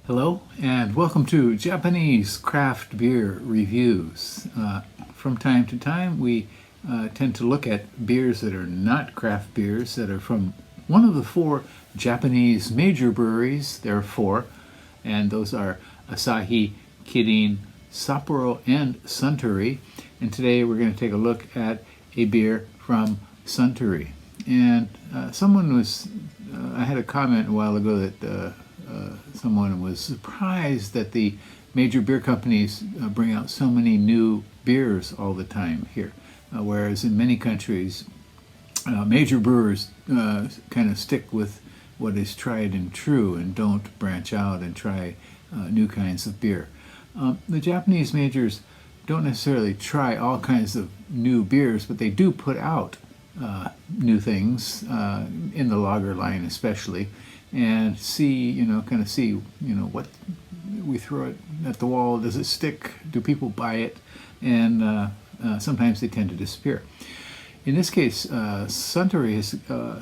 Hello and welcome to Japanese craft beer reviews. From time to time we tend to look at beers that are not craft beers, that are from one of the four Japanese major breweries. There are four, and those are Asahi, Kirin, Sapporo, and Suntory. And today we're going to take a look at a beer from Suntory. And I had a comment a while ago that someone was surprised that the major beer companies bring out so many new beers all the time here, whereas in many countries, major brewers kind of stick with what is tried and true and don't branch out and try new kinds of beer. The Japanese majors don't necessarily try all kinds of new beers, but they do put out new things in the lager line especially, and kind of see what we throw it at the wall. Does it stick? Do people buy it? And sometimes they tend to disappear. In this case, Suntory has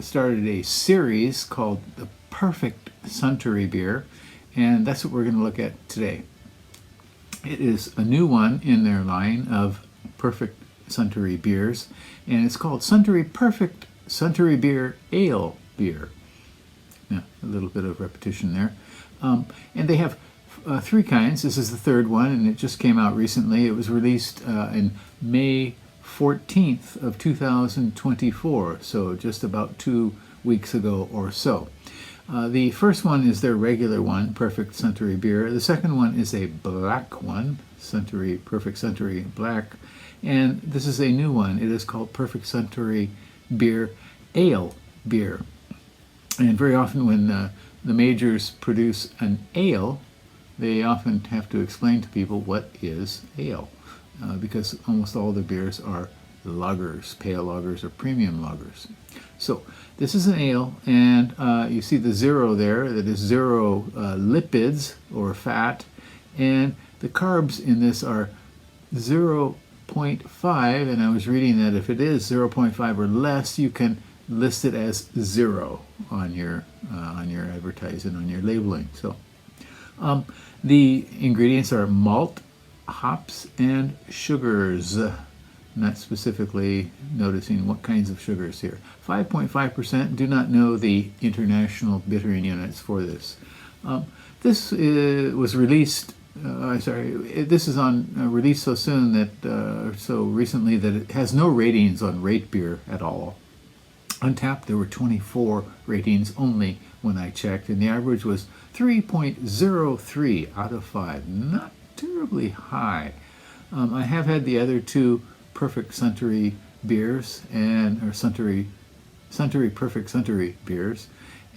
started a series called the Perfect Suntory Beer, and that's what we're going to look at today. It is a new one in their line of Perfect Suntory beers, and it's called Suntory Perfect Suntory Beer Ale Beer. Yeah, a little bit of repetition there. And they have three kinds. This is the third one, and it just came out recently. It was released in May 14th of 2024, so just about 2 weeks ago or so. The first one is their regular one, Perfect Suntory Beer. The second one is a black one, Suntory Perfect Suntory Black. And this is a new one. It is called Perfect Suntory Beer Ale Beer. And very often when the majors produce an ale, they often have to explain to people what is ale, because almost all the beers are lagers, pale lagers, or premium lagers. So this is an ale, and you see the zero there, that is zero lipids or fat, and the carbs in this are 0.5, and I was reading that if it is 0.5 or less, you can list it as zero on your advertising, on your labeling. So the ingredients are malt, hops, and sugars. Not specifically noticing what kinds of sugars here. 5.5%. Do not know the international bittering units for this. This was released. This is on released so soon that so recently that it has no ratings on Rate Beer at all. On tap, there were 24 ratings only when I checked, and the average was 3.03 out of 5. Not terribly high. I have had the other two Perfect Suntory beers, or Suntory Perfect Suntory beers,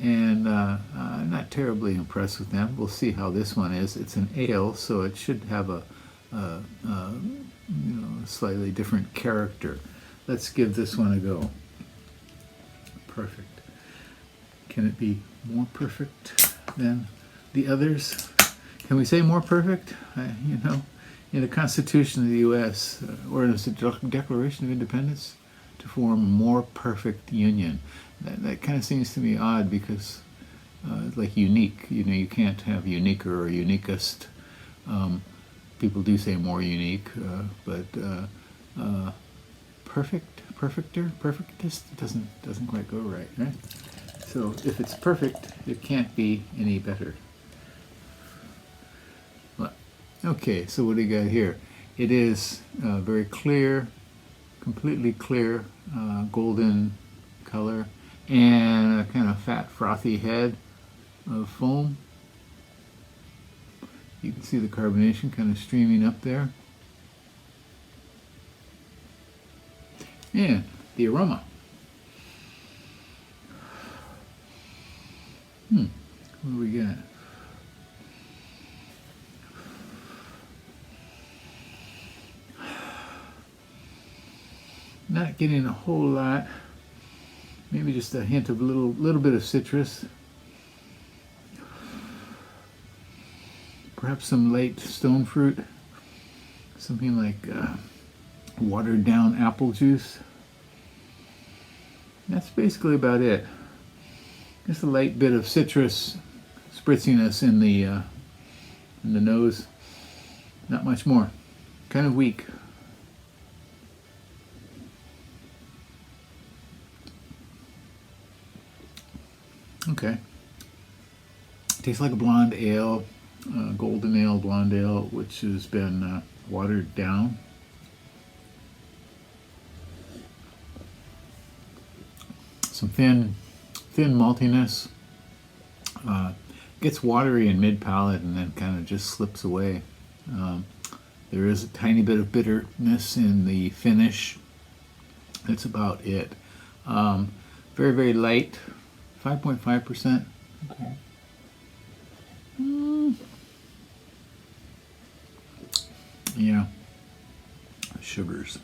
and I'm not terribly impressed with them. We'll see how this one is. It's an ale, so it should have a slightly different character. Let's give this one a go. Perfect. Can it be more perfect than the others? Can we say more perfect? In the Constitution of the U.S., or in the Declaration of Independence, to form a more perfect union. That kind of seems to me odd because, like unique, you can't have uniquer or uniquest. People do say more unique, but perfectest doesn't quite go right? So if it's perfect, it can't be any better. Okay, so what do you got here? It is very clear, completely clear, golden color, and a kind of fat, frothy head of foam. You can see the carbonation kind of streaming up there. And the aroma. What do we got? Not getting a whole lot. Maybe just a hint of a little bit of citrus. Perhaps some light stone fruit. Something like watered down apple juice. That's basically about it. Just a light bit of citrus spritzing us in the And the nose, not much more. Kind of weak. Okay. Tastes like a blonde ale, golden ale, blonde ale, which has been watered down. Some thin maltiness. Gets watery in mid-palate and then kind of just slips away. There is a tiny bit of bitterness in the finish. That's about it. Very, very light. 5.5%. Okay. Yeah. Sugars.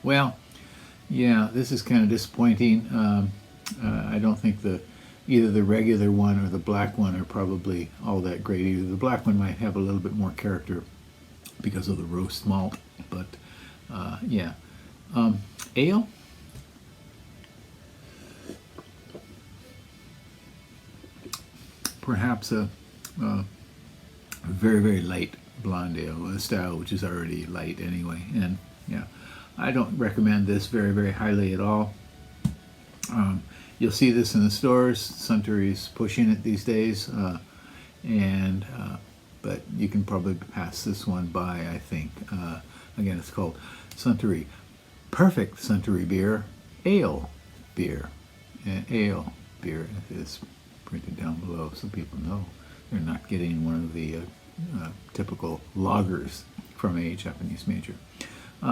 Well, yeah, this is kind of disappointing. I don't think either the regular one or the black one are probably all that great either. The black one might have a little bit more character because of the roast malt, but yeah. Ale? Perhaps a very, very light blonde ale, a style which is already light anyway. And yeah, I don't recommend this very, very highly at all. You'll see this in the stores. Suntory's pushing it these days, but you can probably pass this one by, I think. Again, it's called Suntory Perfect Suntory Beer Ale Beer. Ale Beer is printed down below so people know they're not getting one of the typical lagers from a Japanese major.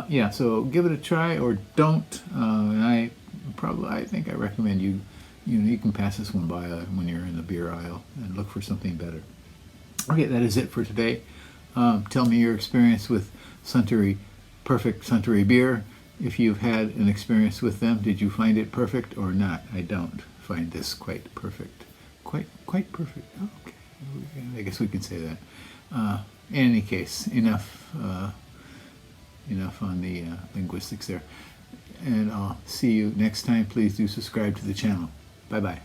Yeah, so give it a try or don't. And I think I recommend you can pass this one by when you're in the beer aisle and look for something better. Okay, that is it for today. Tell me your experience with Suntory Perfect Suntory Beer. If you've had an experience with them, did you find it perfect or not? I don't find this quite perfect. Quite perfect. Oh, okay, I guess we can say that. In any case, enough on the linguistics there. And I'll see you next time. Please do subscribe to the channel. Bye-bye.